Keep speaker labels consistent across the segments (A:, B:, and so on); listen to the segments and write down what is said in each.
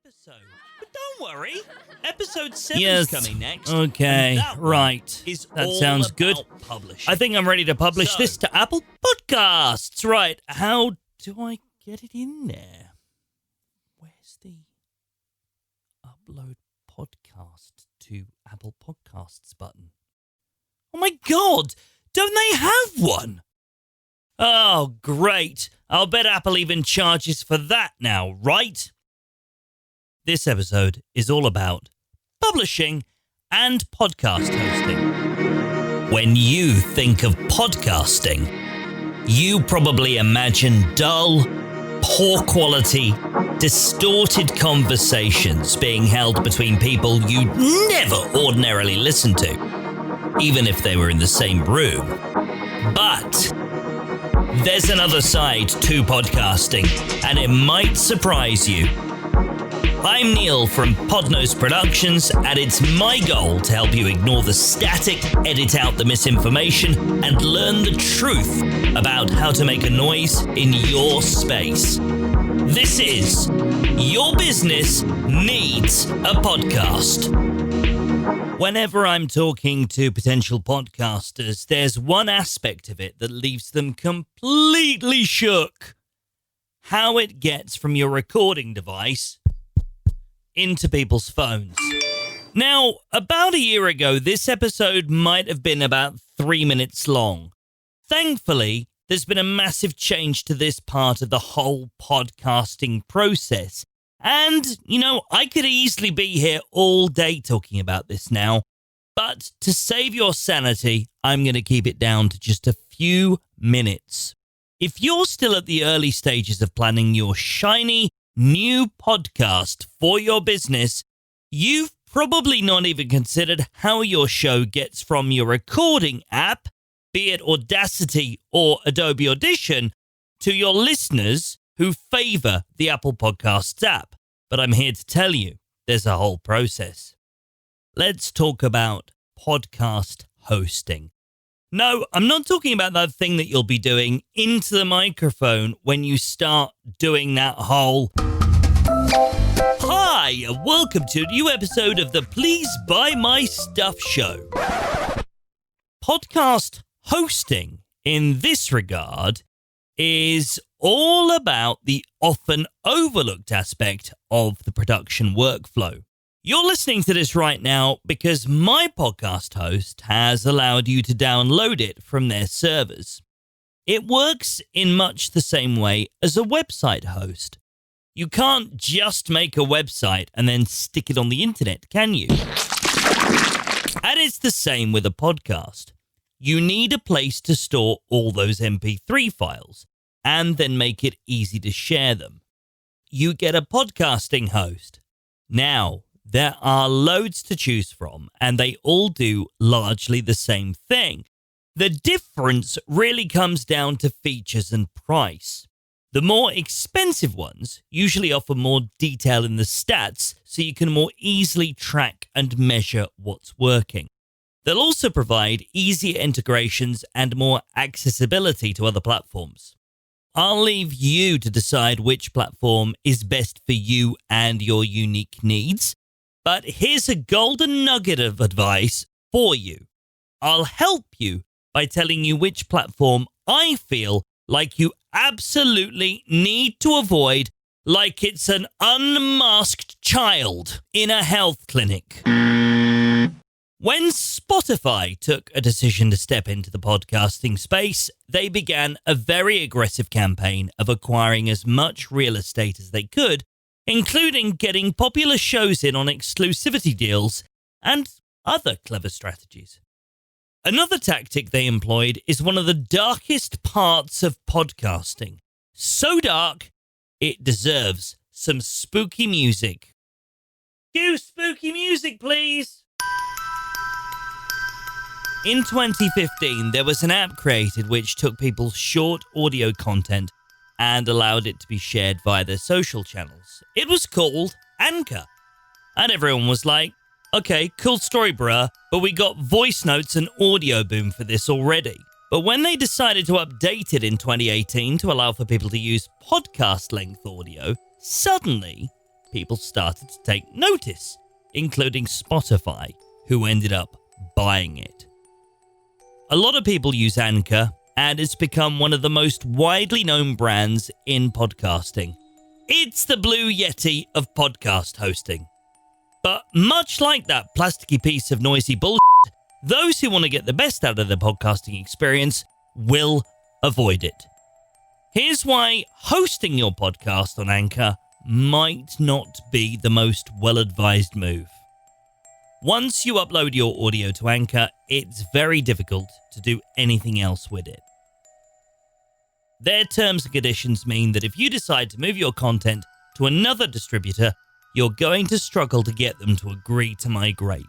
A: episode. But don't worry, episode 7
B: Yes.
A: is coming next.
B: Okay,
A: and that one
B: right.
A: Is
B: That
A: all
B: sounds good.
A: about publishing.
B: I think I'm ready to publish
A: So-
B: this to Apple Podcasts. Right, how do I get it in there? Where's the upload podcast to Apple Podcasts button? Oh my God, don't they have one? Oh, great. I'll bet Apple even charges for that now, right? This episode is all about publishing and podcast hosting. When you think of podcasting, you probably imagine dull, poor quality, distorted conversations being held between people you'd never ordinarily listen to, even if they were in the same room. But there's another side to podcasting, and it might surprise you. I'm Neil from Podnose Productions, and it's my goal to help you ignore the static, edit out the misinformation, and learn the truth about how to make a noise in your space. This is Your Business Needs a Podcast. Whenever I'm talking to potential podcasters, there's one aspect of it that leaves them completely shook. How it gets from your recording device into people's phones. Now, about a year ago, this episode might have been about 3 minutes long. Thankfully, there's been a massive change to this part of the whole podcasting process. And, I could easily be here all day talking about this now. But to save your sanity, I'm going to keep it down to just a few minutes. If you're still at the early stages of planning your shiny new podcast for your business, you've probably not even considered how your show gets from your recording app, be it Audacity or Adobe Audition, to your listeners who favor the Apple Podcasts app. But I'm here to tell you, there's a whole process. Let's talk about podcast hosting. No, I'm not talking about that thing that you'll be doing into the microphone when you start doing that whole "Hi, and welcome to a new episode of the Please Buy My Stuff show." Podcast hosting, in this regard, is all about the often overlooked aspect of the production workflow. You're listening to this right now because my podcast host has allowed you to download it from their servers. It works in much the same way as a website host. You can't just make a website and then stick it on the internet, can you? And it's the same with a podcast. You need a place to store all those MP3 files and then make it easy to share them. You get a podcasting host. Now, there are loads to choose from, and they all do largely the same thing. The difference really comes down to features and price. The more expensive ones usually offer more detail in the stats, so you can more easily track and measure what's working. They'll also provide easier integrations and more accessibility to other platforms. I'll leave you to decide which platform is best for you and your unique needs. But here's a golden nugget of advice for you. I'll help you by telling you which platform I feel like you absolutely need to avoid, like it's an unmasked child in a health clinic. When Spotify took a decision to step into the podcasting space, they began a very aggressive campaign of acquiring as much real estate as they could, including getting popular shows in on exclusivity deals and other clever strategies. Another tactic they employed is one of the darkest parts of podcasting. So dark, it deserves some spooky music. Cue spooky music, please! In 2015, there was an app created which took people's short audio content and allowed it to be shared via their social channels. It was called Anchor. And everyone was like, okay, cool story, bruh, but we got voice notes and audio boom for this already. But when they decided to update it in 2018 to allow for people to use podcast-length audio, suddenly people started to take notice, including Spotify, who ended up buying it. A lot of people use Anchor, and it's become one of the most widely known brands in podcasting. It's the Blue Yeti of podcast hosting. But much like that plasticky piece of noisy bullshit, those who want to get the best out of their podcasting experience will avoid it. Here's why hosting your podcast on Anchor might not be the most well-advised move. Once you upload your audio to Anchor, it's very difficult to do anything else with it. Their terms and conditions mean that if you decide to move your content to another distributor, you're going to struggle to get them to agree to migrate.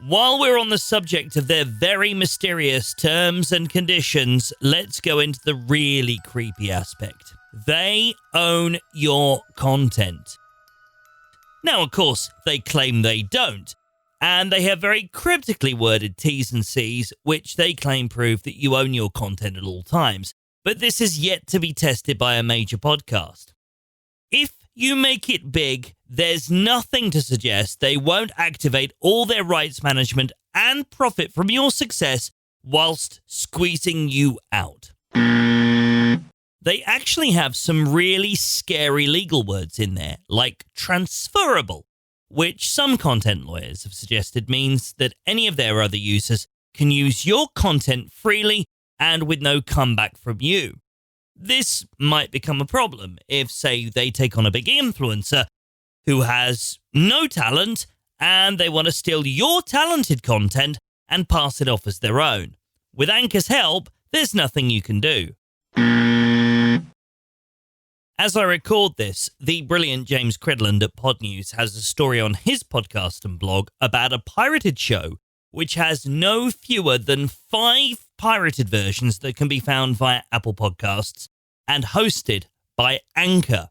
B: While we're on the subject of their very mysterious terms and conditions, let's go into the really creepy aspect. They own your content. Now, of course, they claim they don't, and they have very cryptically worded T's and C's, which they claim prove that you own your content at all times. But this is yet to be tested by a major podcast. If you make it big, there's nothing to suggest they won't activate all their rights management and profit from your success whilst squeezing you out. They actually have some really scary legal words in there, like transferable, which some content lawyers have suggested means that any of their other users can use your content freely and with no comeback from you. This might become a problem if, say, they take on a big influencer who has no talent and they want to steal your talented content and pass it off as their own. With Anchor's help, there's nothing you can do. As I record this, the brilliant James Cridland at Pod News has a story on his podcast and blog about a pirated show which has no fewer than 5 pirated versions that can be found via Apple Podcasts and hosted by Anchor.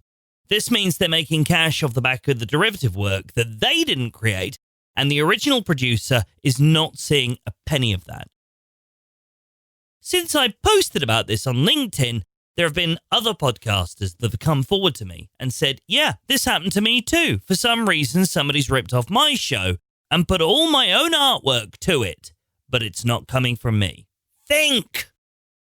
B: This means they're making cash off the back of the derivative work that they didn't create, and the original producer is not seeing a penny of that. Since I posted about this on LinkedIn, there have been other podcasters that have come forward to me and said, yeah, this happened to me too. For some reason, somebody's ripped off my show and put all my own artwork to it, but it's not coming from me. Think!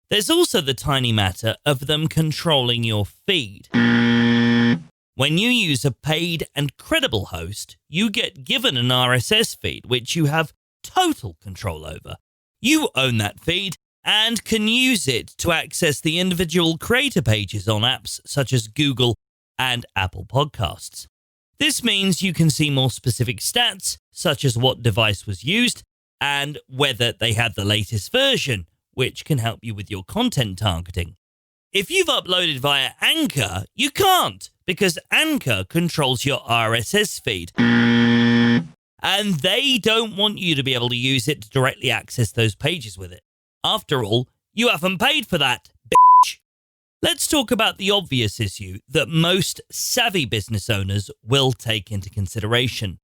B: There's also the tiny matter of them controlling your feed. When you use a paid and credible host, you get given an RSS feed, which you have total control over. You own that feed and can use it to access the individual creator pages on apps such as Google and Apple Podcasts. This means you can see more specific stats, such as what device was used and whether they had the latest version, which can help you with your content targeting. If you've uploaded via Anchor, you can't, because Anchor controls your RSS feed. And they don't want you to be able to use it to directly access those pages with it. After all, you haven't paid for that, bitch. Let's talk about the obvious issue that most savvy business owners will take into consideration.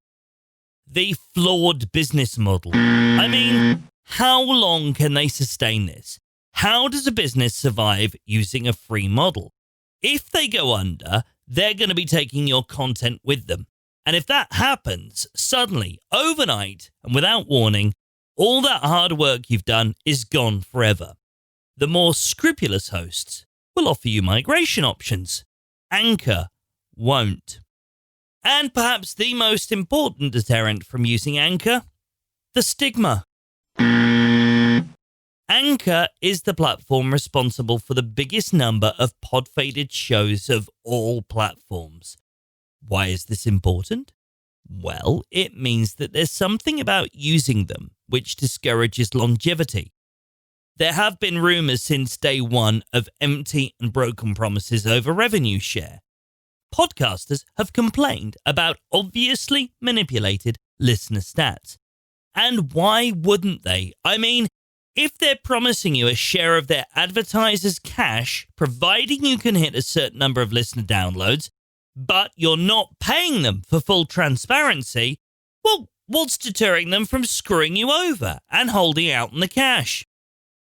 B: The flawed business model. I mean, how long can they sustain this? How does a business survive using a free model? If they go under, they're going to be taking your content with them. And if that happens, suddenly, overnight, and without warning, all that hard work you've done is gone forever. The more scrupulous hosts will offer you migration options. Anchor won't. And perhaps the most important deterrent from using Anchor, the stigma. Anchor is the platform responsible for the biggest number of pod-faded shows of all platforms. Why is this important? Well, it means that there's something about using them which discourages longevity. There have been rumours since day one of empty and broken promises over revenue share. Podcasters have complained about obviously manipulated listener stats. And why wouldn't they? I mean, if they're promising you a share of their advertisers' cash, providing you can hit a certain number of listener downloads, but you're not paying them for full transparency, well, what's deterring them from screwing you over and holding out on the cash?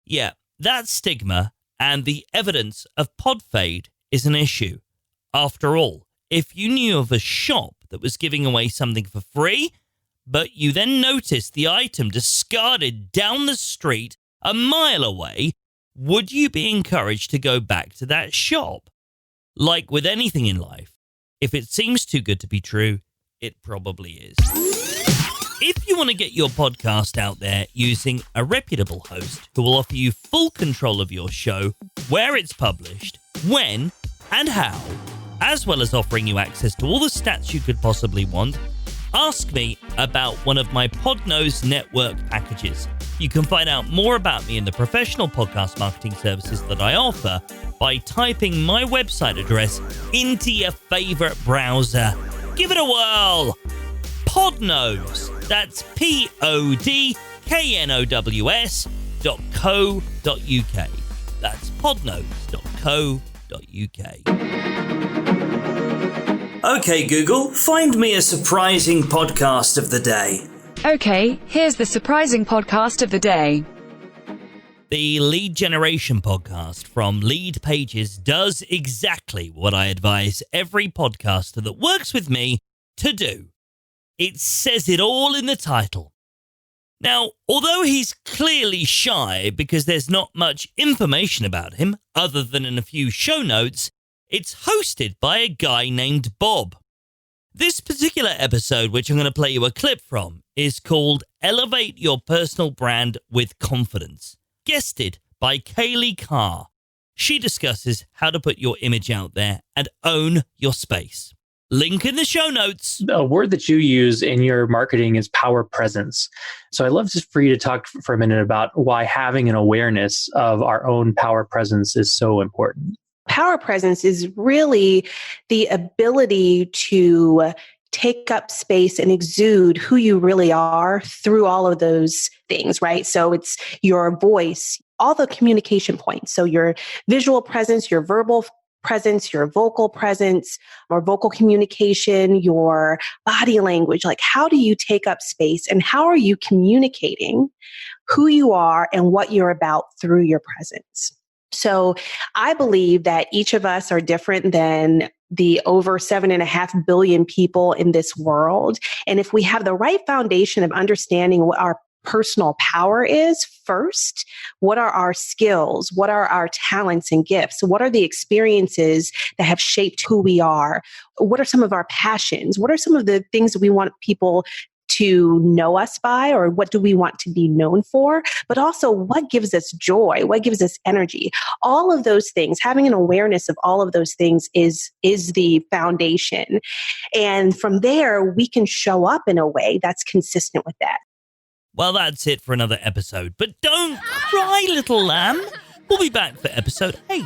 B: Yeah, that stigma and the evidence of pod fade is an issue. After all, if you knew of a shop that was giving away something for free, but you then noticed the item discarded down the street a mile away, would you be encouraged to go back to that shop? Like with anything in life, if it seems too good to be true, it probably is. If you want to get your podcast out there using a reputable host who will offer you full control of your show, where it's published, when and how, as well as offering you access to all the stats you could possibly want, ask me about one of my Podnose network packages. You can find out more about me and the professional podcast marketing services that I offer by typing my website address into your favorite browser. Give it a whirl. Podnose. That's podknows.co.uk. That's podnose.co.uk.
C: Okay, Google, find me a surprising podcast of the day.
D: Okay, here's the surprising podcast of the day.
B: The Lead Generation podcast from Lead Pages does exactly what I advise every podcaster that works with me to do. It says it all in the title. Now, although he's clearly shy because there's not much information about him other than in a few show notes, it's hosted by a guy named Bob. This particular episode, which I'm going to play you a clip from, is called Elevate Your Personal Brand with Confidence, guested by Kaylee Carr. She discusses how to put your image out there and own your space. Link in the show notes.
E: A word that you use in your marketing is power presence. So I'd love just for you to talk for a minute about why having an awareness of our own power presence is so important.
F: Power presence is really the ability to take up space and exude who you really are through all of those things, right? So it's your voice, all the communication points. So your visual presence, your verbal presence, your vocal presence, or vocal communication, your body language. Like, how do you take up space and how are you communicating who you are and what you're about through your presence? So I believe that each of us are different than the over 7.5 billion people in this world. And if we have the right foundation of understanding what our personal power is first, what are our skills? What are our talents and gifts? What are the experiences that have shaped who we are? What are some of our passions? What are some of the things that we want people to know us by, or what do we want to be known for? But also, what gives us joy? What gives us energy? All of those things, having an awareness of all of those things is the foundation. And from there, we can show up in a way that's consistent with that.
B: Well, that's it for another episode. But don't cry, little lamb. We'll be back for episode 8.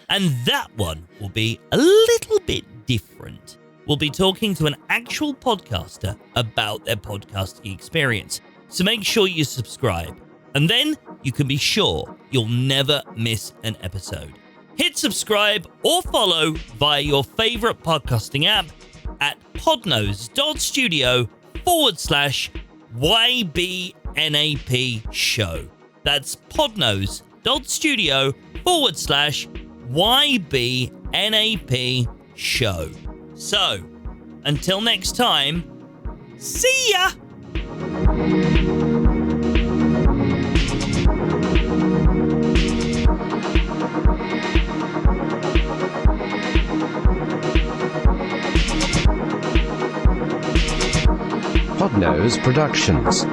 B: And that one will be a little bit different. We'll be talking to an actual podcaster about their podcasting experience. So make sure you subscribe. And then you can be sure you'll never miss an episode. Hit subscribe or follow via your favorite podcasting app at podnose.studio/YBNAP show. That's podnose.studio/YBNAP show. So, until next time, see ya!
G: Podnose Productions.